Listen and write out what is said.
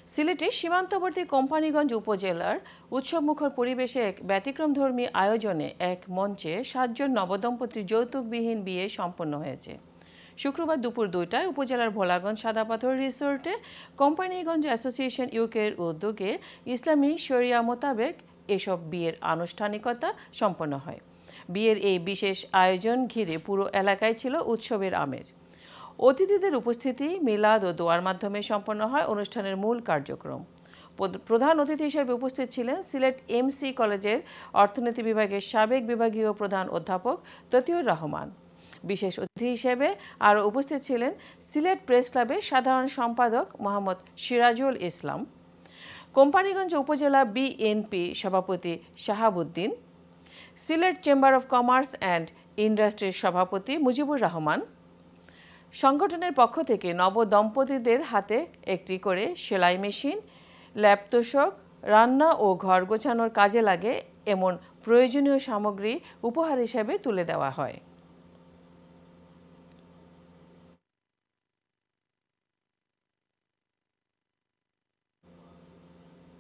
সিলেটের সীমান্তবর্তী কোম্পানীগঞ্জ উপজেলার উৎসবমুখর পরিবেশে এক ব্যতিক্রমধর্মী আয়োজনে এক মঞ্চে ৭ জন নবদম্পতির যৌতুকবিহীন বিয়ে সম্পন্ন হয়েছে। শুক্রবার দুপুর ২টায় উপজেলার ভোলাগঞ্জ সাদাপাথর রিসোর্টে কোম্পানীগঞ্জ অ্যাসোসিয়েশন ইউকের উদ্যোগে ইসলামী শরিয়া মোতাবেক এসব বিয়ের আনুষ্ঠানিকতা সম্পন্ন হয়। বিয়ের এই বিশেষ আয়োজন ঘিরে পুরো এলাকায় ছিল উৎসবের আমেজ। অতিথিদের উপস্থিতি, মিলাদ ও দোয়ার মাধ্যমে সম্পন্ন হয় অনুষ্ঠানের মূল কার্যক্রম। প্রধান অতিথি হিসেবে উপস্থিত ছিলেন সিলেট এমসি কলেজের অর্থনীতি বিভাগের সাবেক বিভাগীয় প্রধান অধ্যাপক ততিউর রহমান। বিশেষ অতিথি হিসেবে আরও উপস্থিত ছিলেন সিলেট প্রেস ক্লাবের সাধারণ সম্পাদক মোহাম্মদ সিরাজুল ইসলাম, কোম্পানীগঞ্জ উপজেলা বিএনপি সভাপতি Shahabuddin, Sylhet chamber of commerce and ইন্ডাস্ট্রির সভাপতি মুজিবুর রহমান। সংগঠনের পক্ষ থেকে নবদম্পতিদের হাতে একটি করে সেলাই মেশিন, ল্যাপ তোশক, রান্না ও ঘর গোছানোর কাজে লাগে এমন প্রয়োজনীয় সামগ্রী উপহার হিসেবে তুলে দেওয়া হয়।